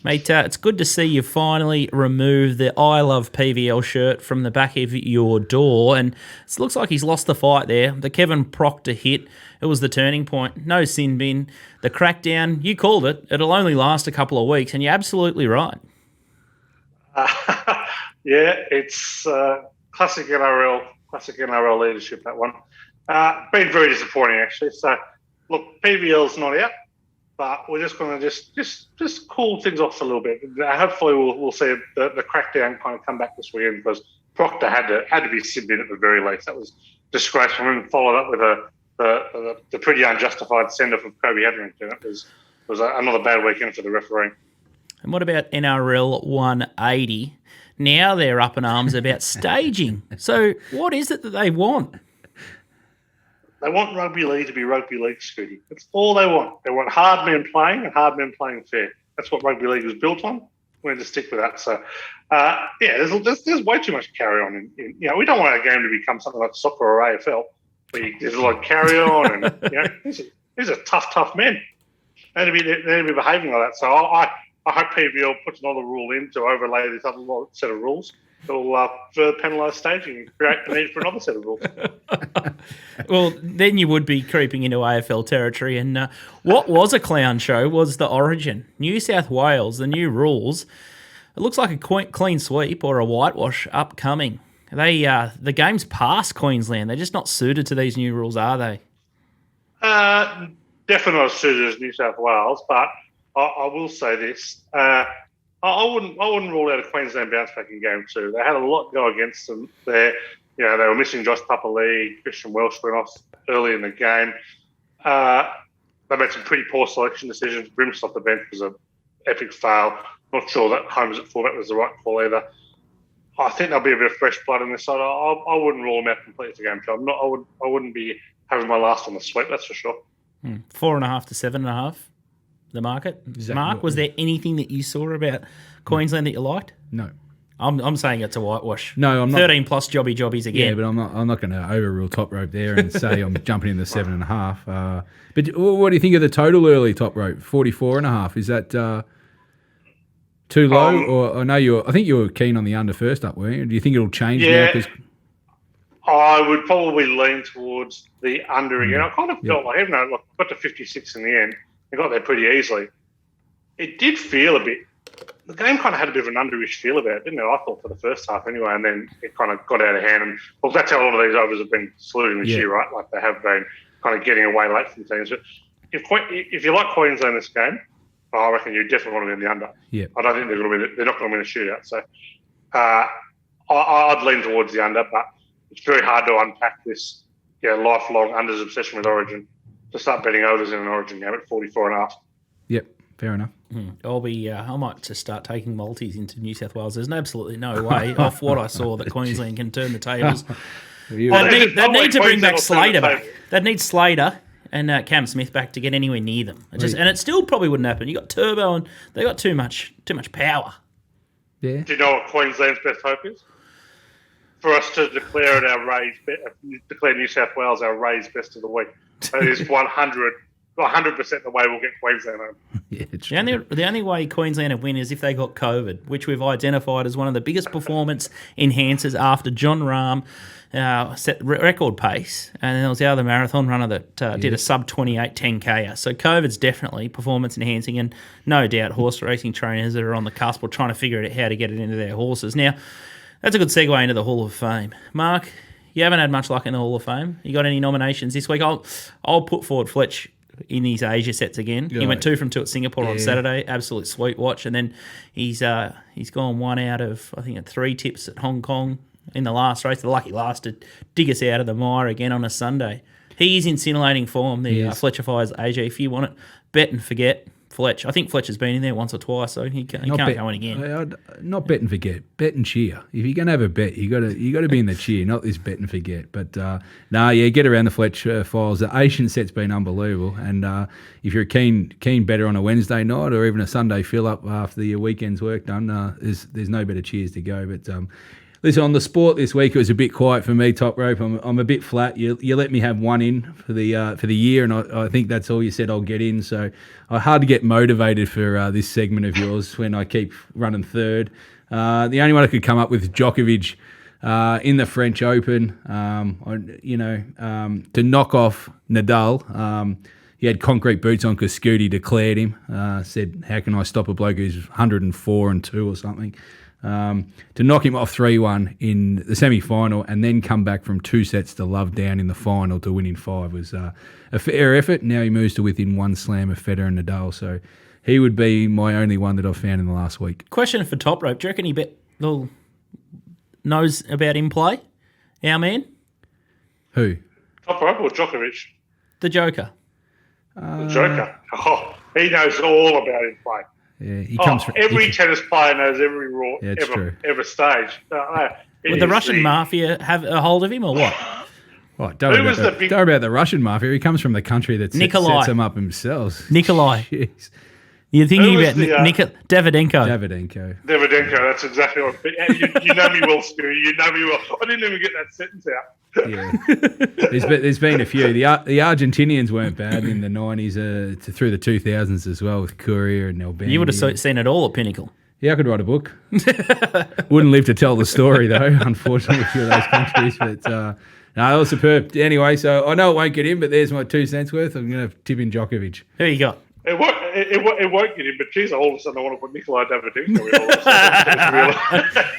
Mate, it's good to see you finally remove the I Love PVL shirt from the back of your door, and it looks like he's lost the fight there. The Kevin Proctor hit, it was the turning point. No sin bin. The crackdown, you called it. It'll only last a couple of weeks, and you're absolutely right. Yeah, it's classic NRL leadership, that one. Been very disappointing, actually. So, look, PVL's not out, but we're just going to just cool things off a little bit. Hopefully, we'll see the crackdown kind of come back this weekend, because Proctor had to be sibbed in at the very least. That was disgraceful, and followed up with the pretty unjustified send-off of Kobe Hetherington. It was another bad weekend for the referee. And what about NRL 180? Now they're up in arms about staging. So what is it that they want? They want rugby league to be rugby league, Scooty. That's all they want. They want hard men playing, and hard men playing fair. That's what rugby league was built on. We're going to stick with that. So, there's way too much carry on. We don't want our game to become something like soccer or AFL, where there's a lot of carry on, and these are tough men. They need to be behaving like that. So I hope PVL puts another rule in to overlay this other set of rules. It'll further penalise staging and create the need for another set of rules. Well, then you would be creeping into AFL territory. And what was a clown show was the Origin. New South Wales, the new rules. It looks like a clean sweep or a whitewash upcoming. The game's past Queensland. They're just not suited to these new rules, are they? Definitely not as suited as New South Wales, but I will say this. I wouldn't rule out a Queensland bounce back in game 2. They had a lot go against them there. They were missing Josh Papali'i, Christian Welsh went off early in the game. They made some pretty poor selection decisions. Brimst off the bench was an epic fail. Not sure that Holmes at fullback was the right call either. I think there'll be a bit of fresh blood in this side. I wouldn't rule them out completely for game 2. I wouldn't be having my last on the sweep, that's for sure. 4.5 to 7.5. The market. Exactly. Mark, was there anything that you saw about Queensland that you liked? No. I'm saying it's a whitewash. No, I'm not. 13 plus jobbies again. Yeah, but I'm not going to overrule top rope there and say I'm jumping in the 7.5. But what do you think of the total early top rope? 44.5. Is that too low? Or I think you were keen on the under first up, were you? Do you think it'll change now? Cause... I would probably lean towards the under again. I kind of felt like, even though I got to 56 in the end, they got there pretty easily. It did feel a bit. The game kind of had a bit of an underish feel about it, didn't it? I thought for the first half anyway, and then it kind of got out of hand. And well, that's how a lot of these overs have been saluting this year, right? Like they have been kind of getting away late from teams. But if you like Queensland this game, I reckon you definitely want to be in the under. Yeah. I don't think they're not going to win a shootout. So I'd lean towards the under, but it's very hard to unpack this lifelong unders obsession with Origin to start betting overs in an Origin game at 44.5. Yep, fair enough. I might just start taking multis into New South Wales. There's absolutely no way off what I saw that Queensland can turn the tables. They'd need to bring back Slater back. They'd need Slater and Cam Smith back to get anywhere near them. And it still probably wouldn't happen. You got Turbo and they got too much power. Yeah. Do you know what Queensland's best hope is? For us to declare New South Wales our Rays best of the week. That is 100% 100% the way we'll get Queensland home. Yeah, it's The only way Queensland would win is if they got COVID, which we've identified as one of the biggest performance enhancers after John Rahm set record pace. And then there was the other marathon runner that did a sub-28 10K. So COVID's definitely performance enhancing, and no doubt horse racing trainers that are on the cusp or trying to figure out how to get it into their horses. Now, that's a good segue into the Hall of Fame. Mark, you haven't had much luck in the Hall of Fame. You got any nominations this week? I'll put forward Fletch in his Asia sets again. He went 2 from 2 at Singapore on Saturday. Absolute sweet watch. And then he's gone 1 out of, I think, 3 tips at Hong Kong in the last race. The lucky last to dig us out of the mire again on a Sunday. He is in scintillating form, the Fletcher Fires Asia. If you want it, bet and forget Fletch. I think Fletch has been in there once or twice, so he can't go in again. Not bet and forget, bet and cheer. If you're going to have a bet, you got to be in the cheer, not this bet and forget. But get around the Fletch Files. The Asian set's been unbelievable, and if you're a keen bettor on a Wednesday night or even a Sunday fill up after your weekend's work done, there's no better cheers to go. But listen, on the sport this week, it was a bit quiet for me. Top rope, I'm a bit flat. You let me have 1 in for the year, and I think that's all you said I'll get in. So I hard to get motivated for this segment of yours when I keep running third. The only one I could come up with is Djokovic in the French Open. To knock off Nadal. He had concrete boots on because Scooty declared him. Said, "How can I stop a bloke who's 104-2 or something?" To knock him off 3-1 in the semi-final and then come back from 2 sets to love down in the final to win in 5 was a fair effort. Now he moves to within 1 slam of Federer and Nadal, so he would be my only one that I've found in the last week. Question for Top Rope. Do you reckon he knows about in-play, our man? Who? Top rope or Djokovic? The Joker. The Joker. Oh, he knows all about in-play. Yeah, he comes from every tennis player knows every rule ever staged. Would the Russian mafia have a hold of him or what? Oh, don't worry about the Russian mafia. He comes from the country that sets him up himself. Nikolai. Jeez. You're thinking about Davydenko. Davydenko, that's exactly what. You know me well, Stu. You know me well. I didn't even get that sentence out. Yeah, there's been a few. The Argentinians weren't bad in the 90s through the 2000s as well with Courier and Albania. You would have seen it all at Pinnacle. Yeah, I could write a book. Wouldn't live to tell the story though, unfortunately, for those countries. But no, that was superb. Anyway, so I know it won't get in, but there's my 2 cents worth. I'm going to tip in Djokovic. Who you got? It won't get in, but geez, all of a sudden I want to put Nikolai Davydenko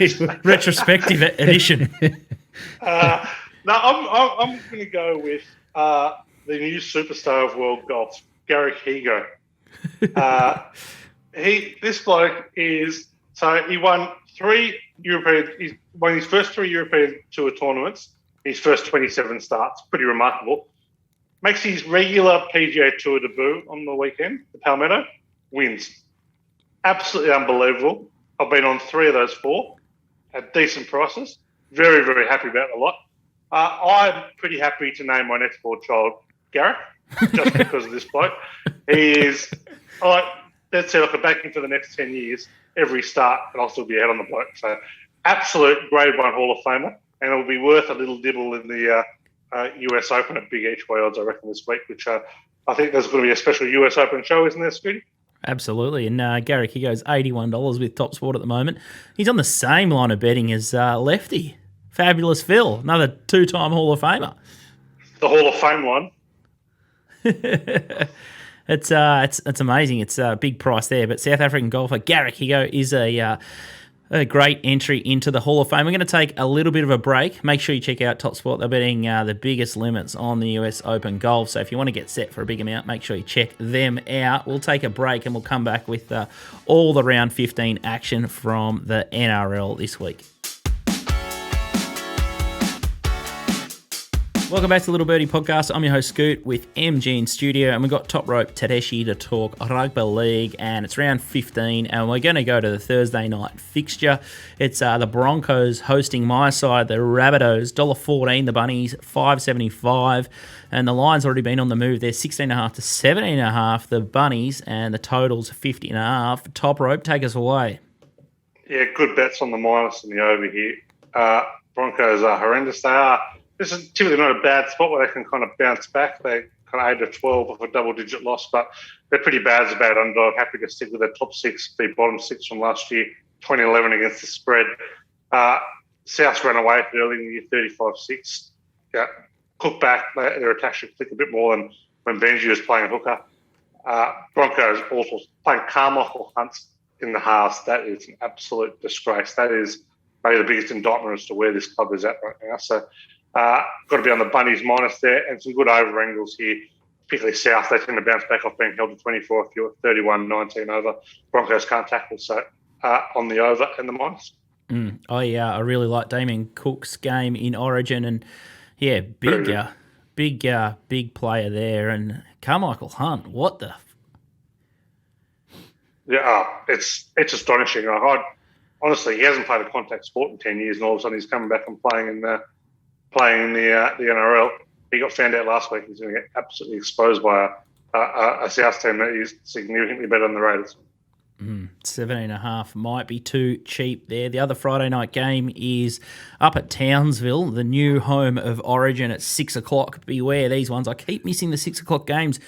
in. Retrospective edition. No, I'm going to go with the new superstar of world golf, Garrick Higo. This bloke he won 3 European. He won his first 3 European Tour tournaments. His first 27 starts, pretty remarkable. Makes his regular PGA Tour debut on the weekend, the Palmetto, wins. Absolutely unbelievable. I've been on 3 of those 4 at decent prices. Very, very happy about it a lot. I'm pretty happy to name my next 4 child Garrett, just because of this bloke. He is, let's say, I could back him for the next 10 years, every start, and I'll still be out on the bloke. So, absolute grade 1 Hall of Famer, and it'll be worth a little dibble in the US Open at big each way odds, I reckon, this week, which I think there's going to be a special US Open show, isn't there, Scooty? Absolutely, and Garrick, he goes $81 with Top Sport at the moment. He's on the same line of betting as Lefty. Fabulous Phil, another 2-time Hall of Famer. The Hall of Fame one. It's amazing. It's a big price there. But South African golfer Garrick Higo is a great entry into the Hall of Fame. We're going to take a little bit of a break. Make sure you check out Top Sport. They're betting the biggest limits on the US Open Golf. So if you want to get set for a big amount, make sure you check them out. We'll take a break and we'll come back with all the round 15 action from the NRL this week. Welcome back to the Little Birdie Podcast. I'm your host, Scoot, with MG in studio, and we've got Top Rope Tedeschi to talk rugby league, and it's round 15, and we're going to go to the Thursday night fixture. It's the Broncos hosting my side, the Rabbitohs, $1.14, the Bunnies, $5.75, and the line's already been on the move. They're 16.5 to 17.5, the Bunnies, and the total's 50.5. Top Rope, take us away. Yeah, good bets on the minus and the over here. Broncos are horrendous. They are. This is typically not a bad spot where they can kind of bounce back. They kind of 8 or 12 of a double-digit loss, but they're pretty bad as a bad underdog. Happy to stick with their top 6, the bottom 6 from last year, 2011 against the spread. South ran away early in the year, 35-6. Yeah, Cook back, their attack should click a bit more than when Benji was playing hooker. Broncos also playing Carmichael Hunt in the halves. That is an absolute disgrace. That is maybe the biggest indictment as to where this club is at right now. So got to be on the bunnies minus there, and some good over angles here, particularly South. They tend to bounce back off being held to 24 if you're 31-19 over. Broncos can't tackle, so on the over and the minus. I really like Damien Cook's game in Origin, and big player there. And Carmichael Hunt, what the? It's astonishing. Honestly, he hasn't played a contact sport in 10 years, and all of a sudden he's coming back and playing in the NRL. He got found out last week. He's going to get absolutely exposed by a South team that is significantly better than the Raiders. 17.5 might be too cheap there. The other Friday night game is up at Townsville, the new home of Origin, at 6 o'clock. Beware these ones. I keep missing the 6 o'clock games.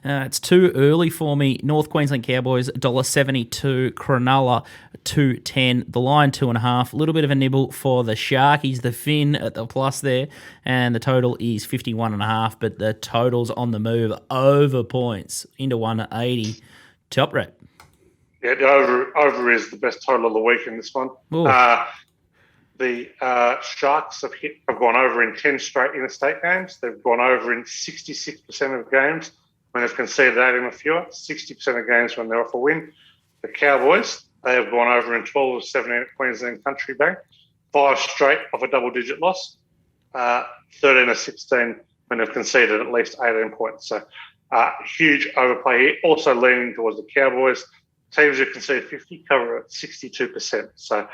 It's too early for me. North Queensland Cowboys, $1.72. Cronulla, $2.10. The line, 2.5. A little bit of a nibble for the Sharkies, the Finn at the plus there. And the total is 51.5. But the total's on the move over points into 180. Top rate. Yeah, the over is the best total of the week in this one. The Sharks have gone over in 10 straight interstate games. They've gone over in 66% of games when they've conceded 8 and fewer, 60% of games when they're off a win. The Cowboys, they have gone over in 12 of 17 at Queensland Country Bank, 5 straight of a double-digit loss, 13 of 16 when they've conceded at least 18 points. So huge overplay here. Also leaning towards the Cowboys. Teams who concede 50 cover at 62%. So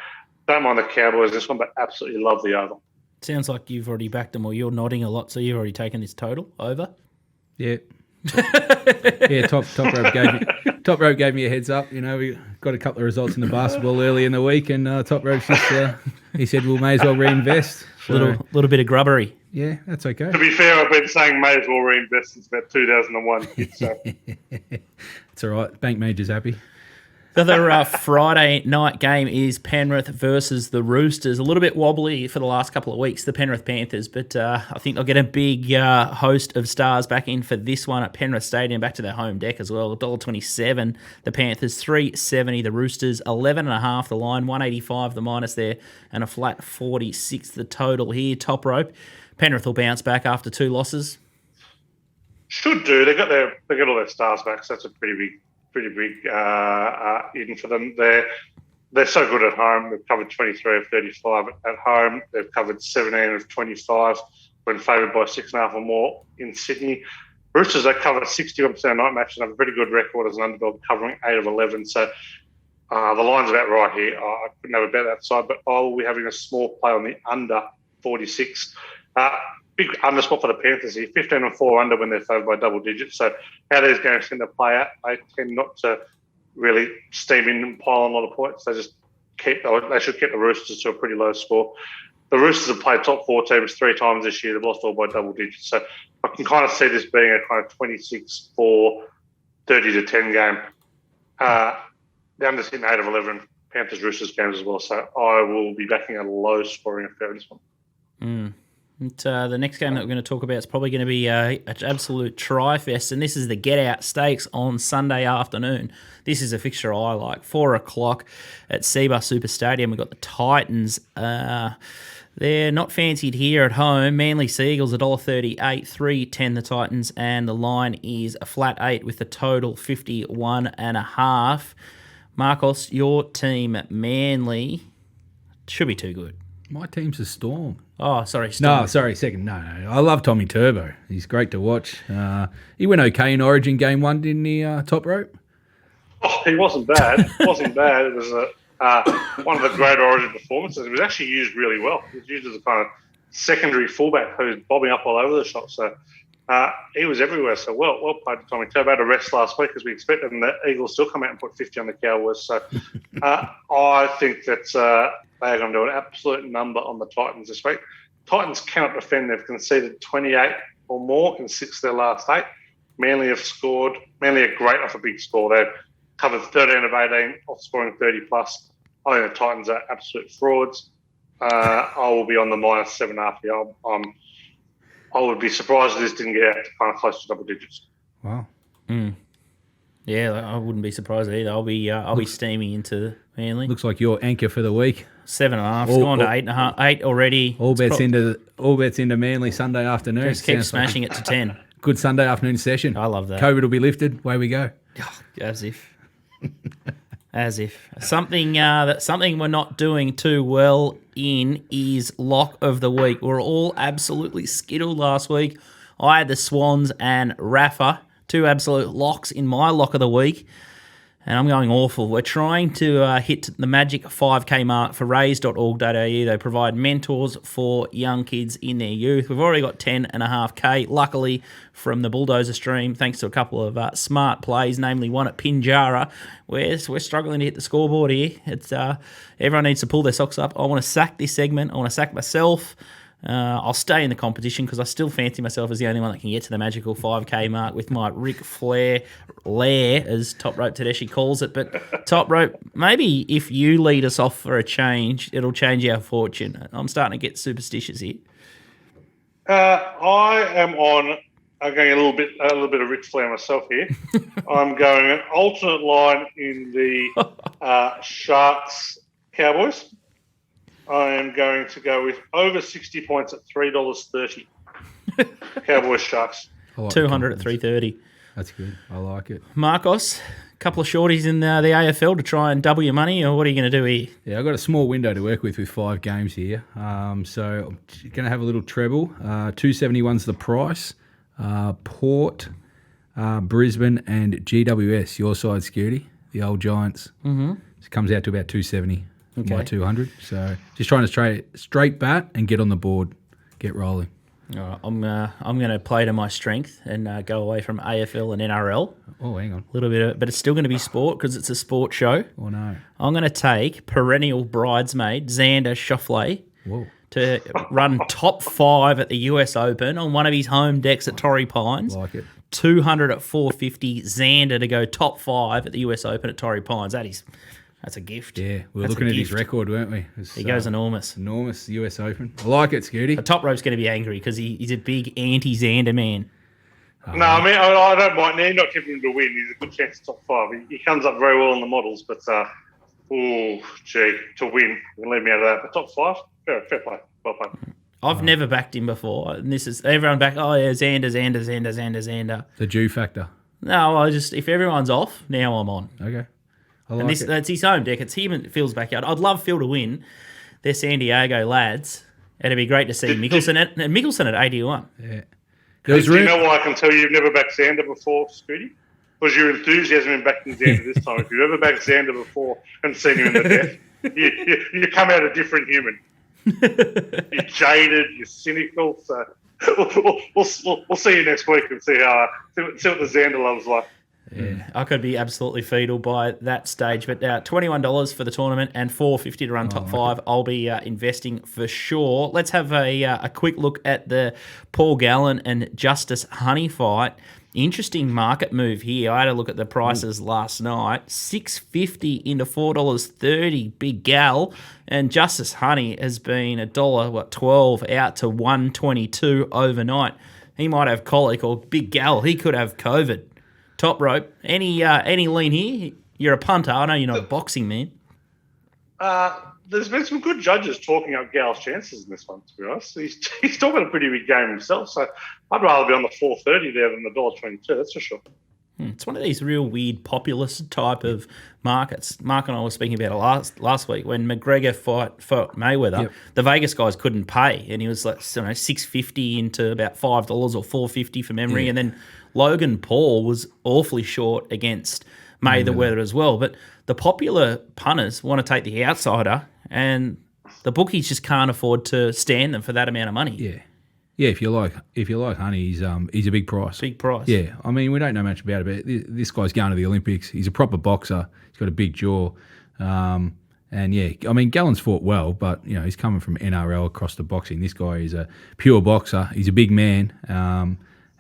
don't mind the Cowboys this one, but absolutely love the over. Sounds like you've already backed them, or you're nodding a lot, so you've already taken this total over. Yeah. Top rope gave me a heads up. You know, we got a couple of results in the basketball early in the week, and Top rope's just he said, "Well, may as well reinvest." So, little bit of grubbery. Yeah, that's okay. To be fair, I've been saying may as well reinvest since about 2001. So. It's all right. Bank manager's happy. The other Friday night game is Penrith versus the Roosters. A little bit wobbly for the last couple of weeks, the Penrith Panthers, but I think they'll get a big host of stars back in for this one at Penrith Stadium, back to their home deck as well. $1.27, the Panthers, $3.70, the Roosters, 11.5 the line, 185 the minus there, and a flat 46 the total here. Top rope. Penrith will bounce back after 2 losses. Should do. They got all their stars back, so that's a pretty big in for them. They're so good at home. They've covered 23 of 35 at home. They've covered 17 of 25 when favoured by 6.5 or more in Sydney. Roosters, they covered 61% of night matches and have a pretty good record as an underdog, covering 8 of 11. So the line's about right here. I couldn't have a bet that side, but I will be having a small play on the under 46. Big underspot for the Panthers here, 15 and 4 under when they're favoured by double digits. So how these games tend to play out, they tend not to really steam in and pile on a lot of points. They should keep the Roosters to a pretty low score. The Roosters have played top 4 teams 3 times this year. They've lost all by double digits. So I can kind of see this being a kind of 26-4, 30-10 game. The under's hitting 8 of 11 Panthers-Roosters games as well. So I will be backing a low-scoring affair in this one. The next game that we're going to talk about is probably going to be an absolute tri-fest, and this is the Get Out Stakes on Sunday afternoon. This is a fixture I like. 4 o'clock at Seabus Super Stadium. We've got the Titans. They're not fancied here at home. Manly Seagulls, $1.38, 3.10 the Titans, and the line is a flat 8 with the total 51.5. Marcos, your team, Manly, should be too good. My team's a Storm. Oh, sorry. Storm. No, sorry, second. No. I love Tommy Turbo. He's great to watch. He went okay in Origin Game 1, didn't he, Top Rope? Oh, he wasn't bad. It wasn't bad. It was one of the great Origin performances. It was actually used really well. He was used as a kind of secondary fullback who was bobbing up all over the shop. So he was everywhere. So well played to Tommy Turbo. Had a rest last week as we expected, and the Eagles still come out and put 50 on the Cowboys. So I think that they are going to do an absolute number on the Titans this week. Titans cannot defend. They've conceded 28 or more in 6 of their last 8. Manly are great off a big score. They've covered 13 of 18, off scoring 30 plus. I think the Titans are absolute frauds. I will be on the minus 7.5 here. I would be surprised if this didn't get out to kind of close to double digits. Wow. Yeah, I wouldn't be surprised either. I'll be steaming into Manly. Looks like your anchor for the week. 7.5. It's gone to 8.5. 8 already. All bets into Manly Sunday afternoon. Just keep smashing it to 10. Good Sunday afternoon session. I love that. COVID will be lifted. Away we go. As if. As if. Something we're not doing too well in is lock of the week. We're all absolutely skittled last week. I had the Swans and Rafa, 2 absolute locks in my lock of the week, and I'm going awful. We're trying to hit the magic 5K mark for raise.org.au. They provide mentors for young kids in their youth. We've already got 10.5K, luckily, from the Bulldozer stream, thanks to a couple of smart plays, namely one at Pinjarra. We're struggling to hit the scoreboard here. It's everyone needs to pull their socks up. I want to sack this segment. I want to sack myself. I'll stay in the competition because I still fancy myself as the only one that can get to the magical 5K mark with my Ric Flair lair, as Top Rope Tedeschi calls it. But Top Rope, maybe if you lead us off for a change, it'll change our fortune. I'm starting to get superstitious here. I'm going a little bit of Ric Flair myself here. I'm going an alternate line in the Sharks Cowboys. I am going to go with over 60 points at $3.30. Cowboys Sharks. Like 200 at 3.30. That's good. I like it. Marcos, a couple of shorties in the AFL to try and double your money, or what are you going to do here? Yeah, I've got a small window to work with 5 games here. So I'm going to have a little treble. 271's the price. Port, Brisbane, and GWS, your side, Scooty, the old Giants. Mm-hmm. It comes out to about 270 by 200. So just trying to straight bat and get on the board, get rolling. All right, I'm going to play to my strength and go away from AFL and NRL. Oh, hang on. A little bit, but it's still going to be sport because it's a sport show. Oh, no. I'm going to take perennial bridesmaid Xander Schauffele to run top 5 at the US Open on one of his home decks at Torrey Pines. Like it. 200 at 450. Xander to go top 5 at the US Open at Torrey Pines. That's a gift. Yeah, we were looking at his record, weren't we? He goes enormous. Enormous US Open. I like it, Scooty. The Top Rope's going to be angry because he's a big anti-Xander man. No, I mean, I don't mind. You're not tipping him to win. He's a good chance to top 5. He comes up very well in the models, but, to win, you can leave me out of that. But top 5, fair play. Well played. I've never backed him before. And this is everyone back. Oh, yeah, Xander. The Jew factor. No, if everyone's off, now I'm on. Okay. That's his home deck. It's him and Phil's backyard. I'd love Phil to win. They're San Diego lads. It'd be great to see Mickelson at 81. Yeah. Do you know why I can tell you've never backed Xander before, Scooty? Because your enthusiasm in backing Xander this time. If you've ever backed Xander before and seen him in the death, you come out a different human. You're jaded, you're cynical. So we'll see you next week and see what the Xander love's like. Yeah, I could be absolutely fetal by that stage, but $21 for the tournament and $4.50 to run top 5. I'll be investing for sure. Let's have a quick look at the Paul Gallen and Justice Huni fight. Interesting market move here. I had a look at the prices last night. $6.50 into $4.30. Big gal. And Justice Huni has been $1.12 out to $1.22 overnight. He might have colic, or big gal, he could have COVID. Top Rope. Any lean here? You're a punter. I know you're not a boxing man. There's been some good judges talking up Gal's chances in this one, to be honest. He's still got a pretty big game himself, so I'd rather be on the 4.30 there than the $1.22, that's for sure. It's one of these real weird populist type of markets. Mark and I were speaking about it last week when McGregor fought Mayweather. Yep. The Vegas guys couldn't pay, and he was like $6.50 into about $5 or $4.50 from memory, and then Logan Paul was awfully short against Mayweather as well. But the popular punters want to take the outsider, and the bookies just can't afford to stand them for that amount of money. Yeah, if you like Huni, he's a big price. Big price. Yeah, I mean, we don't know much about it, but this guy's going to the Olympics. He's a proper boxer. He's got a big jaw, and And yeah, I mean, Gallen's fought well, but he's coming from NRL across to boxing. This guy is a pure boxer. He's a big man.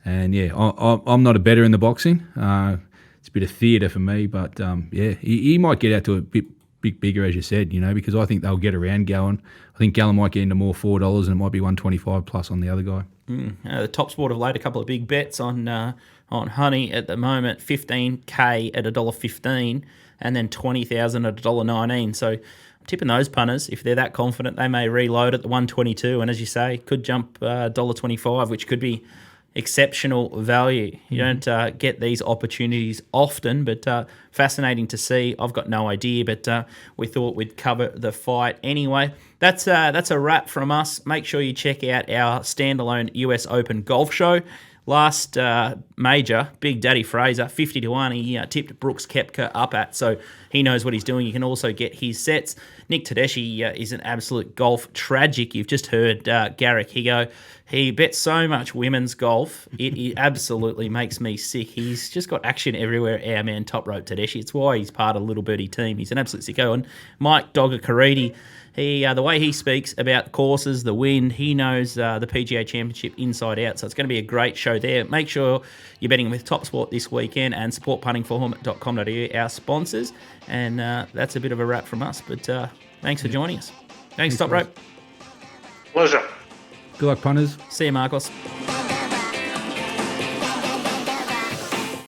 And yeah, I'm not a better in the boxing. It's a bit of theatre for me, but yeah, he might get out to a bit bigger, as you said, because I think they'll get around Gallen. I think Gallen might get into more $4 and it might be 125 plus on the other guy. The Top Sport have laid a couple of big bets on Huni at the moment, 15K at $1.15 and then 20,000 at $1.19. So I'm tipping those punters, if they're that confident, they may reload at the 122 and, as you say, could jump $1.25, which could be exceptional value. You don't get these opportunities often, but fascinating to see. I've got no idea, but we thought we'd cover the fight anyway. That's a wrap from us. Make sure you check out our standalone US Open golf show. Last major, Big Daddy Fraser, 50-1, he tipped Brooks Koepka up at, so he knows what he's doing. You can also get his sets. Nick Tedeschi is an absolute golf tragic. You've just heard Garrick Higo. He bets so much women's golf, it absolutely makes me sick. He's just got action everywhere, our man Top Rope Tedeschi. It's why he's part of Little Birdie team. He's an absolute sicko. And Mike Dogger Caridi, the way he speaks about courses, the wind, he knows the PGA Championship inside out. So it's going to be a great show there. Make sure you're betting with Top Sport this weekend and supportpuntingforhim.com.au, our sponsors. And that's a bit of a wrap from us. But thanks for joining us. Thanks Top Rope. Pleasure. Good luck, punters. See you, Marcos.